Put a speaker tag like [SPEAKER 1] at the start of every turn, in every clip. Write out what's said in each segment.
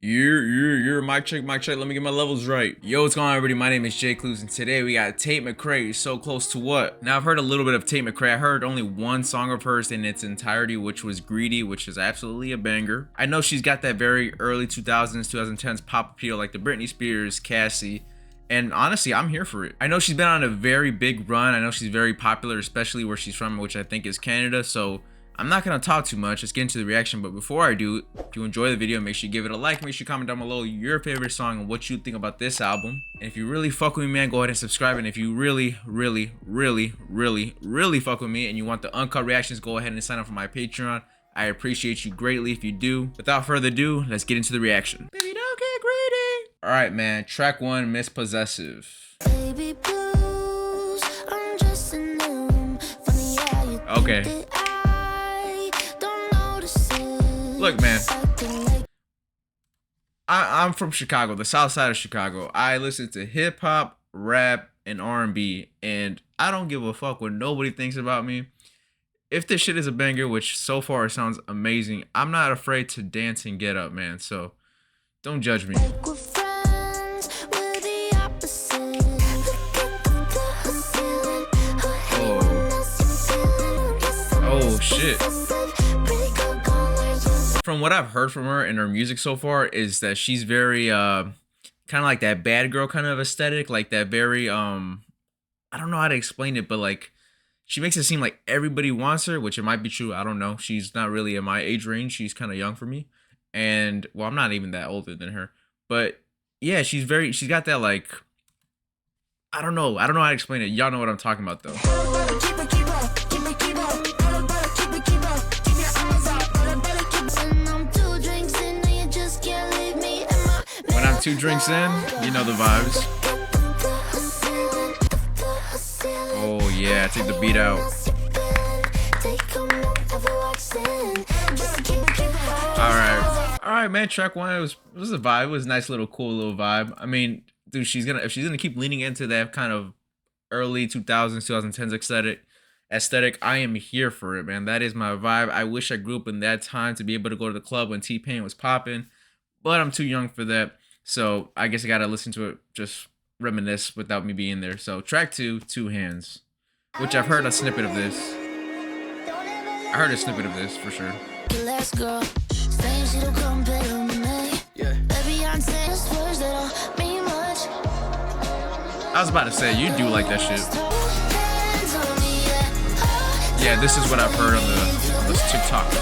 [SPEAKER 1] You're mic check, mic check. Let me get my levels right. Yo, what's going on, everybody? My name is Jay Clues, and today we got Tate McRae. So close to what? Now, I've heard a little bit of Tate McRae. I heard only one song of hers in its entirety, which was Greedy, which is absolutely a banger. I know she's got that very early 2000s, 2010s pop appeal like the Britney Spears, Cassie. And honestly, I'm here for it. I know she's been on a very big run. I know she's very popular, especially where she's from, which I think is Canada. So I'm not gonna talk too much. Let's get into the reaction. But before I do, if you enjoy the video, make sure you give it a like. Make sure you comment down below your favorite song and what you think about this album. And if you really fuck with me, man, go ahead and subscribe. And if you really fuck with me and you want the uncut reactions, go ahead and sign up for my Patreon. I appreciate you greatly if you do. Without further ado, let's get into the reaction. Baby, don't get greedy. All right, man. Track 1, Miss Possessive.
[SPEAKER 2] Baby blues, I'm just in them. Funny how you
[SPEAKER 1] Okay.
[SPEAKER 2] think that I don't notice it.
[SPEAKER 1] Look, man.
[SPEAKER 2] Acting like
[SPEAKER 1] I'm from Chicago, the south side of Chicago. I listen to hip hop, rap, and R&B, and I don't give a fuck what nobody thinks about me. If this shit is a banger, which so far it sounds amazing, I'm not afraid to dance and get up, man. So don't judge me.
[SPEAKER 2] we're friends, we're the opposite.
[SPEAKER 1] Oh shit. From what I've heard from her and her music so far is that she's very kind of like that bad girl kind of aesthetic, like that very I don't know how to explain it, but like she makes it seem like everybody wants her, which it might be true. I don't know. She's not really in my age range. She's kind of young for me. And well, I'm not even that older than her. But yeah, she's got that like I don't know how to explain it. Y'all know what I'm talking about though. When I'm 2 drinks in, you know the vibes. Oh yeah, take the beat out. Alright, man. Track 1 it was a vibe. It was a nice little cool little vibe. I mean, dude, if she's gonna keep leaning into that kind of early 2000s, 2010s aesthetic, I am here for it, man. That is my vibe. I wish I grew up in that time to be able to go to the club when T-Pain was popping, but I'm too young for that. So I guess I gotta listen to it, just reminisce without me being there. So track 2, Two Hands, which I've heard a snippet of this. I heard a snippet of this for sure. Yeah. I was about to say, you do like that shit. Yeah, this is what I've heard on this TikTok.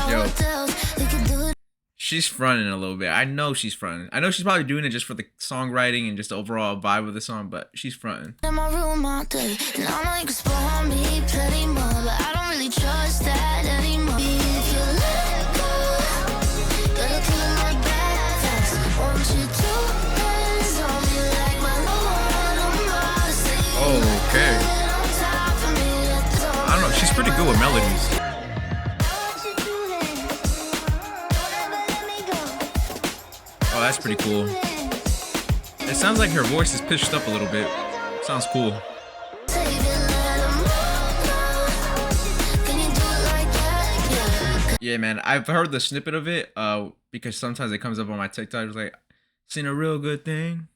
[SPEAKER 1] Yo, she's fronting a little bit. I know she's fronting. I know she's probably doing it just for the songwriting and just the overall vibe of the song, but she's fronting. Okay. I don't know. She's pretty good with melodies. Oh, that's pretty cool. It sounds like her voice is pitched up a little bit. Sounds cool. Yeah, man. I've heard the snippet of it because sometimes it comes up on my TikTok. It's like, seen a real good thing,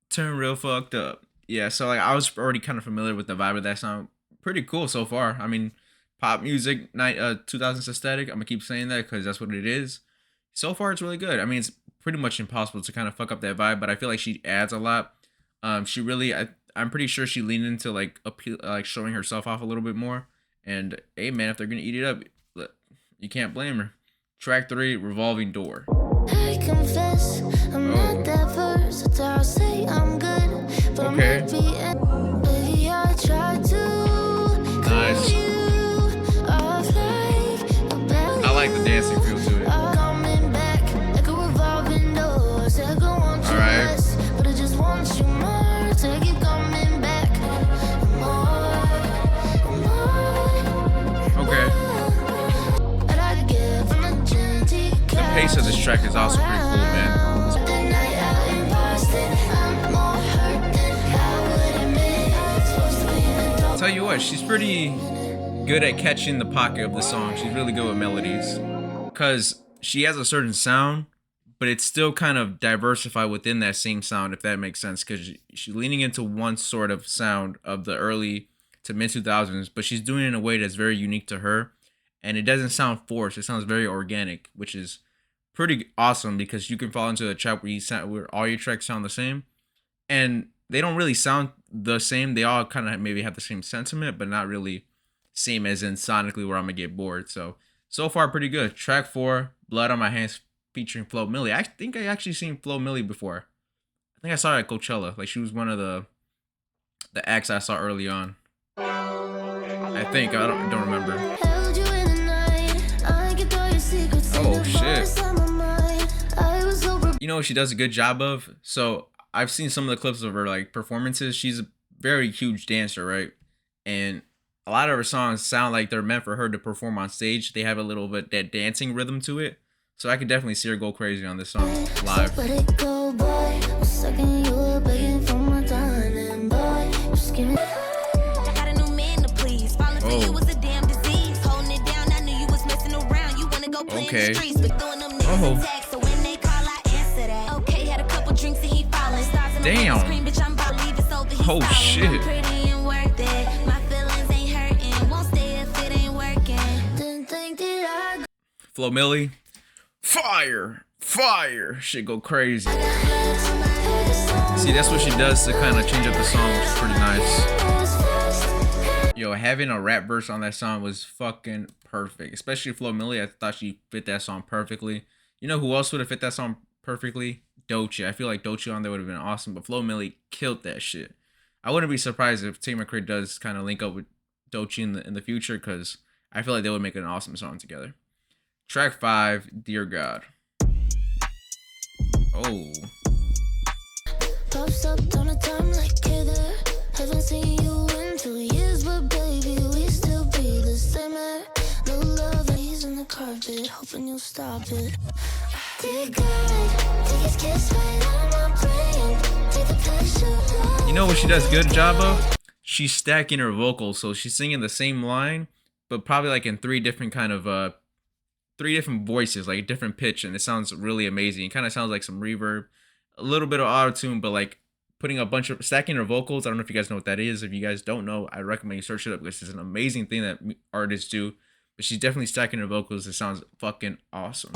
[SPEAKER 1] turn real fucked up. Yeah, so like I was already kind of familiar with the vibe of that song. Pretty cool so far. I mean, pop music, 2000s aesthetic. I'm gonna keep saying that because that's what it is. So far, it's really good. I mean, it's pretty much impossible to kind of fuck up that vibe, but I feel like she adds a lot. She really, I'm pretty sure she leaned into like showing herself off a little bit more. And hey, man, if they're gonna eat it up, you can't blame her. Track 3, Revolving Door.
[SPEAKER 2] I confess, I'm not that versatile. Say I'm good, but
[SPEAKER 1] okay.
[SPEAKER 2] Baby, I try to
[SPEAKER 1] nice. I like the dancing feel to it. Alright.
[SPEAKER 2] But I just want you more to keep coming back.
[SPEAKER 1] Okay. The pace of this track is also pretty cool, man. Tell you what, she's pretty good at catching the pocket of the song. She's really good with melodies. Because she has a certain sound, but it's still kind of diversified within that same sound, if that makes sense. Because she's leaning into one sort of sound of the early to mid 2000s, but she's doing it in a way that's very unique to her. And it doesn't sound forced. It sounds very organic, which is pretty awesome because you can fall into a trap where all your tracks sound the same. And they don't really sound the same. They all kind of maybe have the same sentiment, but not really same as in sonically where I'm going to get bored. So far, pretty good. Track 4, Blood on My Hands featuring Flo Milli. I think I actually seen Flo Milli before. I think I saw her at Coachella. Like, she was one of the acts I saw early on. I think. I don't remember. Oh, shit. You know what she does a good job of? So, I've seen some of the clips of her, like, performances. She's a very huge dancer, right? And a lot of her songs sound like they're meant for her to perform on stage. They have a little bit that dancing rhythm to it. So I could definitely see her go crazy on this song live. Okay. Oh. Damn. Oh shit. Flo Milli. Fire. Shit go crazy. See, that's what she does to kind of change up the song, which is pretty nice. Yo, having a rap verse on that song was fucking perfect. Especially Flo Milli. I thought she fit that song perfectly. You know who else would have fit that song perfectly? Doechii. I feel like Doechii on there would have been awesome, but Flo Milli killed that shit. I wouldn't be surprised if Tate McRae does kind of link up with Doechii in the future, because I feel like they would make an awesome song together. Track 5, Dear God. Oh.
[SPEAKER 2] Pops up on a time like hither. Haven't seen you in 2 years, but baby, we still be the same. No love, he's in the carpet, hoping you'll stop it. Dear God, take his kiss right on my brain. Take the pressure.
[SPEAKER 1] You know what she does a good job of? She's stacking her vocals, so she's singing the same line, but probably like in three different voices, like a different pitch, and it sounds really amazing. It kind of sounds like some reverb, a little bit of auto-tune, but like putting a bunch of stacking her vocals. I don't know if you guys know what that is. If you guys don't know, I recommend you search it up because it's an amazing thing that artists do. But she's definitely stacking her vocals. It sounds fucking awesome.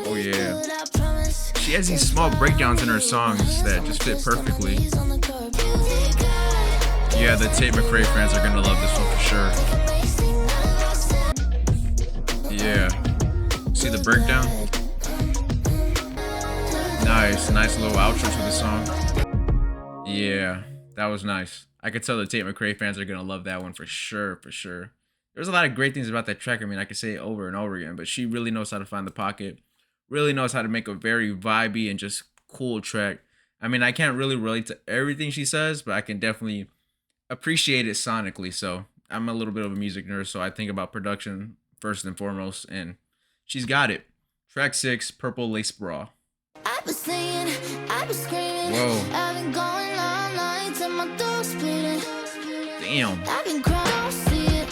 [SPEAKER 1] Oh yeah. She has these small breakdowns in her songs that just fit perfectly. Yeah, the Tate McRae fans are gonna love this one for sure. Yeah. See the breakdown? Nice little outro to the song. Yeah, that was nice. I could tell the Tate McRae fans are gonna love that one for sure. There's a lot of great things about that track. I mean, I could say it over and over again, but she really knows how to find the pocket. Really knows how to make a very vibey and just cool track. I mean, I can't really relate to everything she says, but I can definitely appreciate it sonically. So I'm a little bit of a music nerd, so I think about production first and foremost, and she's got it. Track 6, Purple Lace Bra.
[SPEAKER 2] I've been singing, I've been screaming.
[SPEAKER 1] Whoa.
[SPEAKER 2] I've been going all night till my throat's bleeding.
[SPEAKER 1] Damn.
[SPEAKER 2] I've been crying, see it.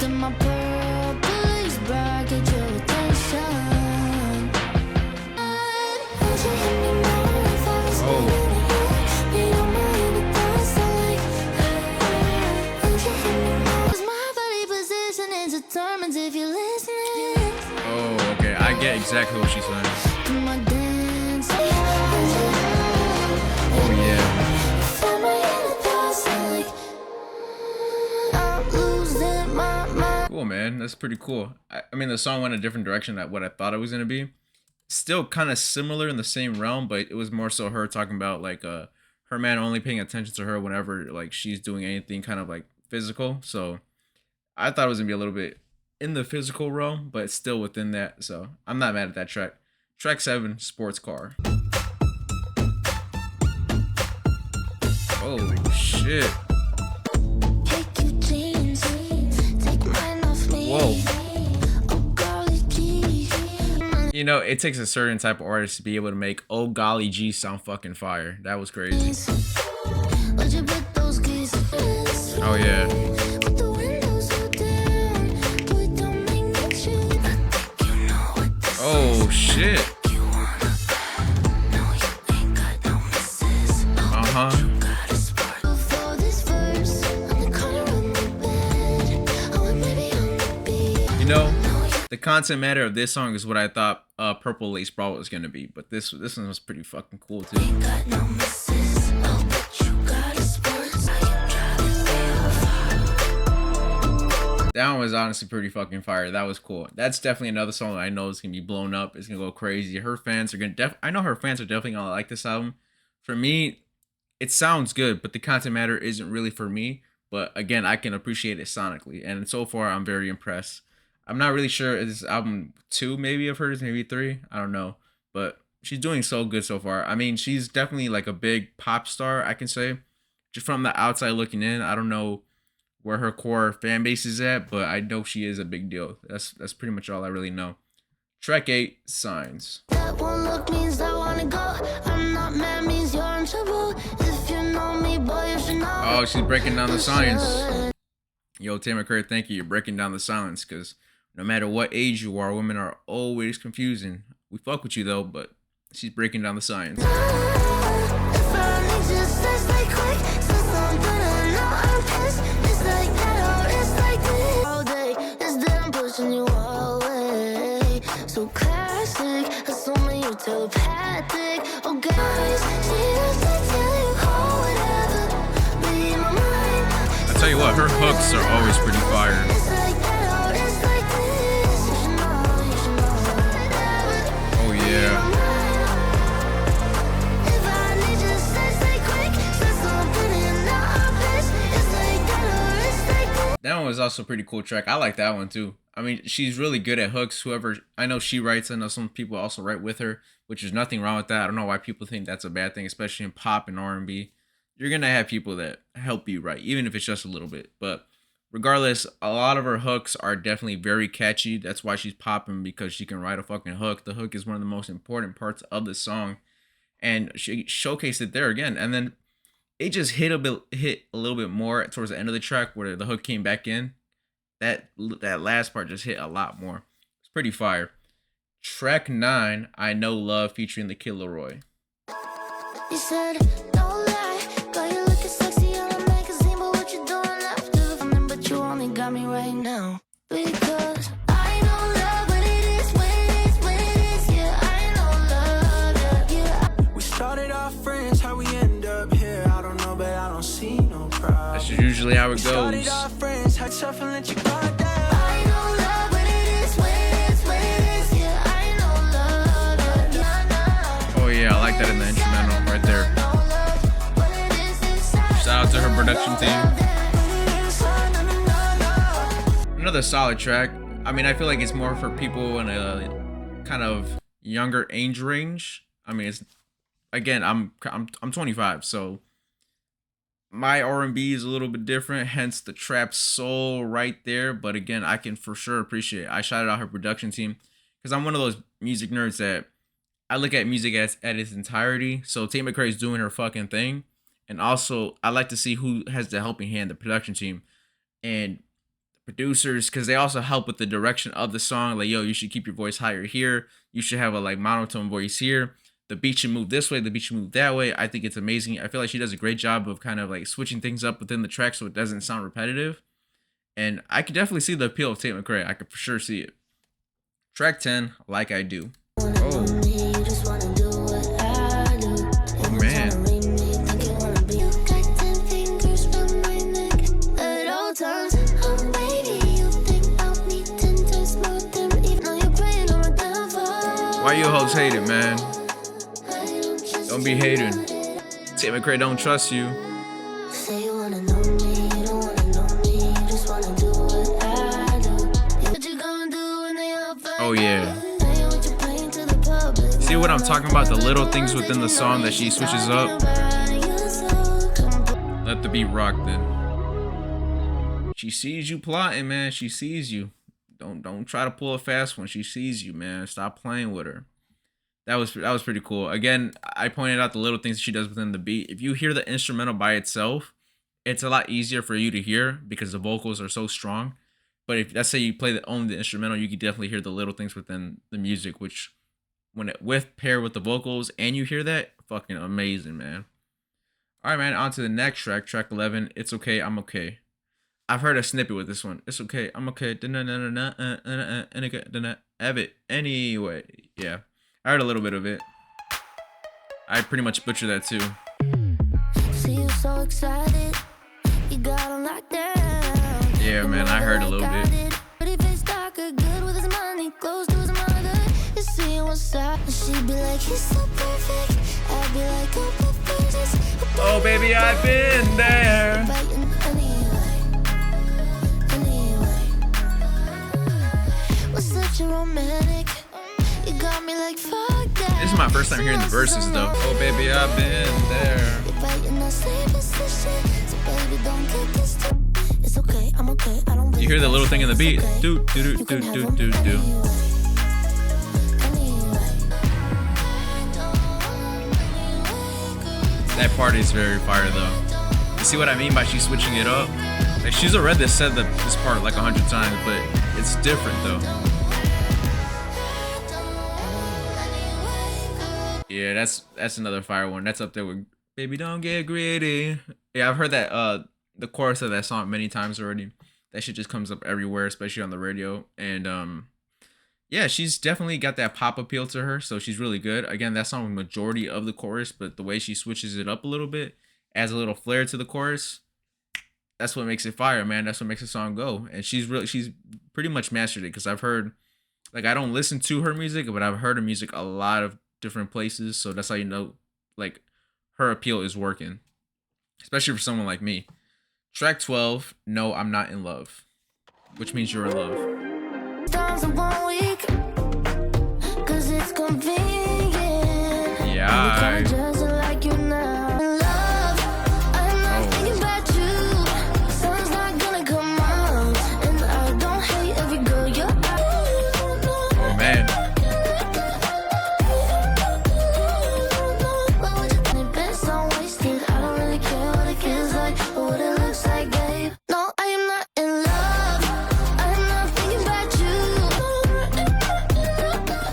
[SPEAKER 2] Then my purple lace bra get your attention. If you're listening.
[SPEAKER 1] Oh, okay. I get exactly what she's saying. Oh, yeah. Cool, man. That's pretty cool. I mean, the song went a different direction than what I thought it was going to be. Still kind of similar in the same realm, but it was more so her talking about, like, her man only paying attention to her whenever, like, she's doing anything kind of, like, physical. So I thought it was going to be a little bit in the physical realm, but still within that. So I'm not mad at that track. Track 7, Sports Car. Holy shit. Whoa. You know, it takes a certain type of artist to be able to make "Oh Golly G" sound fucking fire. That was crazy. Oh yeah. Oh shit. Uh-huh. You know, the content matter of this song is what I thought Purple Lace Brawl was gonna be, but this one was pretty fucking cool too. That one was honestly pretty fucking fire. That was cool. That's definitely another song I know is gonna be blown up. It's gonna go crazy. Her fans are gonna I know her fans are definitely gonna like this album. For me, it sounds good, but the content matter isn't really for me. But again, I can appreciate it sonically, and so far I'm very impressed. I'm not really sure if this is album 2 maybe of hers, maybe 3. I don't know, but she's doing so good so far. I mean, she's definitely like a big pop star, I can say. Just from the outside looking in, I don't know where her core fan base is at, but I know she is a big deal. That's pretty much all I really know. Track 8, Signs.
[SPEAKER 2] That one look means I wanna go. I'm not mad means you're in trouble. If you know me, boy, you should know.
[SPEAKER 1] Oh, she's breaking down the science. Yo, Tate McRae, thank you. You're breaking down the silence, because no matter what age you are, women are always confusing. We fuck with you though, but she's breaking down the science. So classic, assuming you're telepathic. Oh guys, I tell you what, her hooks are always pretty fire. Oh yeah. That one was also a pretty cool track. I like that one too. I mean, she's really good at hooks. Whoever, I know she writes, I know some people also write with her, which is nothing wrong with that. I don't know why people think that's a bad thing, especially in pop and R&B. You're going to have people that help you write, even if it's just a little bit. But regardless, a lot of her hooks are definitely very catchy. That's why she's popping, because she can write a fucking hook. The hook is one of the most important parts of the song. And she showcased it there again. And then it just hit a little bit more towards the end of the track where the hook came back in. That last part just hit a lot more. It's pretty fire. Track 9, I Know Love, featuring the Kid Laroi.
[SPEAKER 2] You said, don't lie, got you looking sexy on a magazine, but what you doing after? But you only got me right now. Because I know love, but it is when it is, yeah, I know love, yeah.
[SPEAKER 3] We started off friends, how we end up here, I don't know, but I don't see no problem.
[SPEAKER 1] That's usually how it goes.
[SPEAKER 3] Started off friends, had tough and let you go down.
[SPEAKER 2] I know love, but it is when it is, yeah, I know love, yeah.
[SPEAKER 1] Oh yeah, I like that in the instrumental right there. Shout out to her production team. Another solid track. I mean, I feel like it's more for people in a kind of younger age range. I mean, it's, again, I'm 25, so my R&B is a little bit different, hence the trap soul right there. But again, I can for sure appreciate it. I shouted out her production team because I'm one of those music nerds that I look at music at its entirety. So Tate McRae is doing her fucking thing. And also, I like to see who has the helping hand, the production team and the producers, because they also help with the direction of the song. Like, yo, you should keep your voice higher here. You should have a like monotone voice here. The beat should move this way. The beat should move that way. I think it's amazing. I feel like she does a great job of kind of like switching things up within the track so it doesn't sound repetitive. And I could definitely see the appeal of Tate McRae. I could for sure see it. Track 10, Like I Do. Oh. Oh man. Why you hoes hate it, man? Don't be hating. Tate McRae don't trust you.
[SPEAKER 2] Say you wanna know me, you don't wanna know me, you just wanna do what I do. What you gonna do when they all find
[SPEAKER 1] Oh yeah.
[SPEAKER 2] out? What you playing to the public?
[SPEAKER 1] See what I'm talking about? The little things within the song that she switches up. Let the beat rock then. She sees you plotting, man. She sees you. Don't try to pull a fast when she sees you, man. Stop playing with her. That was pretty cool. Again, I pointed out the little things she does within the beat. If you hear the instrumental by itself, it's a lot easier for you to hear because the vocals are so strong. But if let's say you play only the instrumental, you can definitely hear the little things within the music, which when it pair with the vocals and you hear that, fucking amazing, man. All right, man. On to the next track, track 11. It's okay, I'm okay. I've heard a snippet with this one. It's okay, I'm okay. Anyway, yeah, I heard a little bit of it. I pretty much butchered that too.
[SPEAKER 2] See you so excited, you got him locked down.
[SPEAKER 1] Yeah, man, I heard a little bit.
[SPEAKER 2] But if it's dark or good with his money, close to his mother, you see what's up. She'd be like, he's so perfect. I'd be like, oh, perfect.
[SPEAKER 1] Oh, baby, I've been there.
[SPEAKER 2] Such a romantic, you got me like fuck that.
[SPEAKER 1] This is my first time hearing the verses though. Oh baby, I've been there.
[SPEAKER 2] It's okay, I'm okay. I don't.
[SPEAKER 1] You hear the little thing in the beat? Do do do do do do do. That part is very fire though. You see what I mean by she's switching it up? Like she's already said this part like 100 times, but it's different though. Yeah, that's another fire one. That's up there with Baby Don't Get Greedy. Yeah, I've heard that the chorus of that song many times already. That shit just comes up everywhere, especially on the radio. And yeah, she's definitely got that pop appeal to her, so she's really good. Again, that song was majority of the chorus, but the way she switches it up a little bit, adds a little flair to the chorus. That's what makes it fire, man. That's what makes the song go. And she's pretty much mastered it because I've heard, like, I don't listen to her music, but I've heard her music a lot of different places, so that's how you know, like, her appeal is working, especially for someone like me. Track 12, No, I'm Not in Love, which means you're in love. Yeah.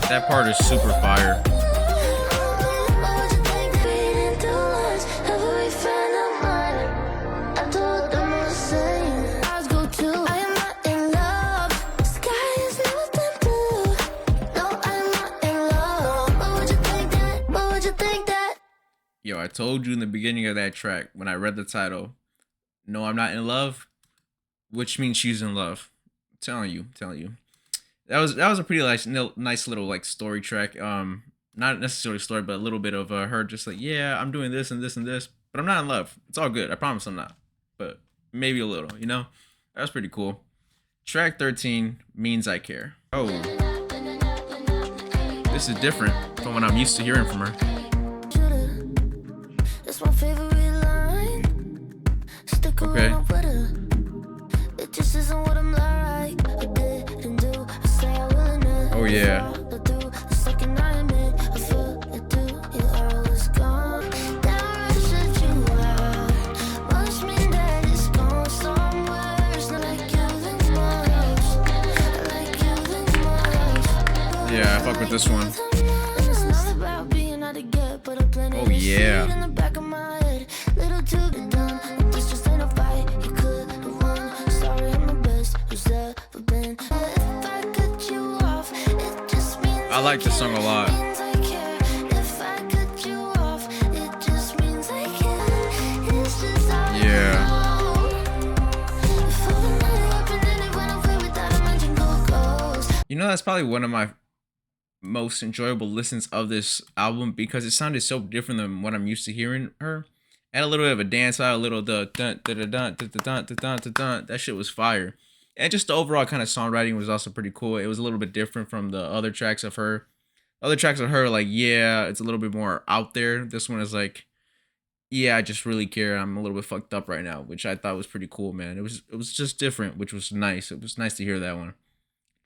[SPEAKER 1] That part is super fire. Yo, I told you in the beginning of that track when I read the title, No, I'm Not in Love, which means she's in love. I'm telling you. That was a pretty nice little like story track. Not necessarily story, but a little bit of her just like, yeah, I'm doing this and this and this, but I'm not in love. It's all good. I promise I'm not, but maybe a little. You know, that was pretty cool. Track 13, Means I Care. Oh, this is different from what I'm used to hearing from her.
[SPEAKER 2] That's my favorite line. Stick around with her. It just isn't what I'm like.
[SPEAKER 1] Oh yeah. Yeah, I fuck with this one. Oh yeah. I like this song a lot. Yeah. You know, that's probably one of my most enjoyable listens of this album because it sounded so different than what I'm used to hearing her. Had a little bit of a dance out, a little dun dun dun dun dun dun dun dun dun dun. That shit was fire. And just the overall kind of songwriting was also pretty cool. It was a little bit different from the other tracks of her. Other tracks of her, like, yeah, it's a little bit more out there. This one is like, yeah, I just really care. I'm a little bit fucked up right now, which I thought was pretty cool, man. It was just different, which was nice. It was nice to hear that one.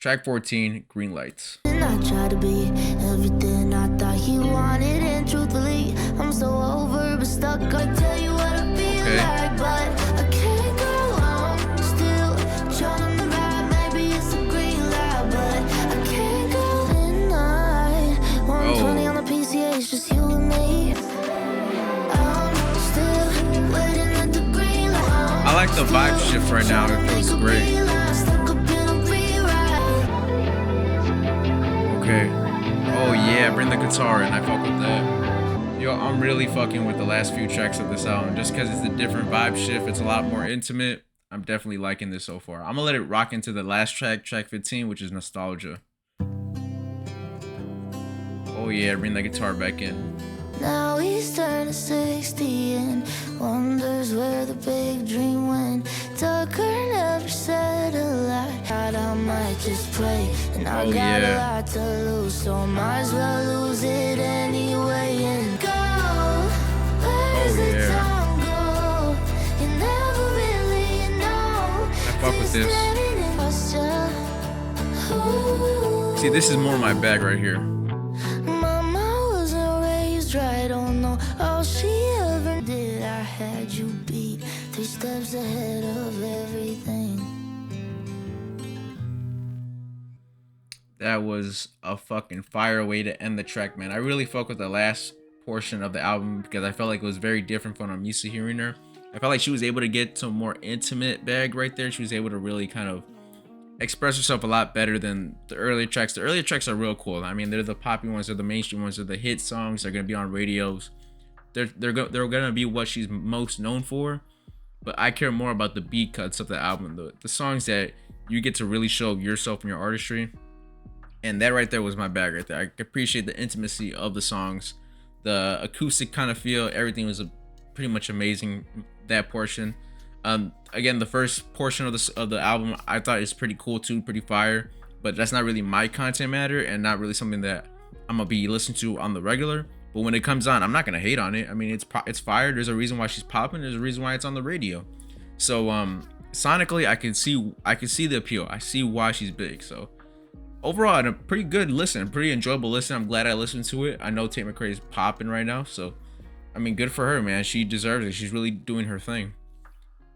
[SPEAKER 1] Track 14, Green Lights.
[SPEAKER 2] And I try to be everything I thought he wanted, and truthfully, I'm so over but stuck. I tell you what I feel like, but I can't go on. Still trying to ride, maybe it's a green light, but I can't go tonight. 120 on the PCA, it's just you and me. I'm still waiting at the green light.
[SPEAKER 1] I like the vibe shift right now. It feels great. Okay. Oh yeah, bring the guitar in. I fuck with that. Yo, I'm really fucking with the last few tracks of this album just because it's a different vibe shift. It's a lot more intimate. I'm definitely liking this so far. I'm gonna let it rock into the last track, track 15, which is Nostalgia. Oh yeah, bring the guitar back in.
[SPEAKER 2] Now he's turning 60 and wonders where the big dream went. Tucker never said a lie. I might just pray, and I got a lot to lose, so might as well lose it anyway and go. Where's the time go? You never really know.
[SPEAKER 1] I fuck with this. See, this is more my bag right here.
[SPEAKER 2] I don't know all she ever did. I had you beat 3 steps ahead of everything.
[SPEAKER 1] That was a fucking fire way to end the track, man. I really fuck with the last portion of the album because I felt like it was very different from what I'm used to hearing her. I felt like she was able to get to a more intimate bag right there. She was able to really kind of express herself a lot better than the earlier tracks. The earlier tracks are real cool. I mean, they're the poppy ones, they're the mainstream ones, they're the hit songs. They're gonna be on radios. They're gonna be what she's most known for. But I care more about the beat cuts of the album, the songs that you get to really show yourself and your artistry. And that right there was my bag right there. I appreciate the intimacy of the songs, the acoustic kind of feel. Everything was pretty much amazing. That portion. Again, the first portion of the album I thought is pretty cool too, pretty fire. But that's not really my content matter and not really something that I'm gonna be listening to on the regular. But when it comes on, I'm not gonna hate on it. I mean, it's fire. There's a reason why she's popping. There's a reason why it's on the radio. So sonically, I can see the appeal. I see why she's big. So overall, a pretty good listen, pretty enjoyable listen. I'm glad I listened to it. I know Tate McRae is popping right now, so I mean, good for her, man. She deserves it. She's really doing her thing.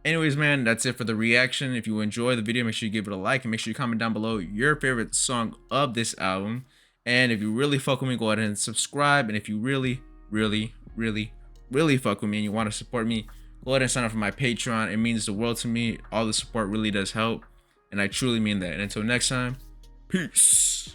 [SPEAKER 1] Anyways, man, that's it for the reaction. If you enjoy the video, make sure you give it a like and make sure you comment down below your favorite song of this album. And if you really fuck with me, go ahead and subscribe. And if you really fuck with me and you want to support me, go ahead and sign up for my Patreon. It means the world to me. All the support really does help, and I truly mean that. And until next time, peace.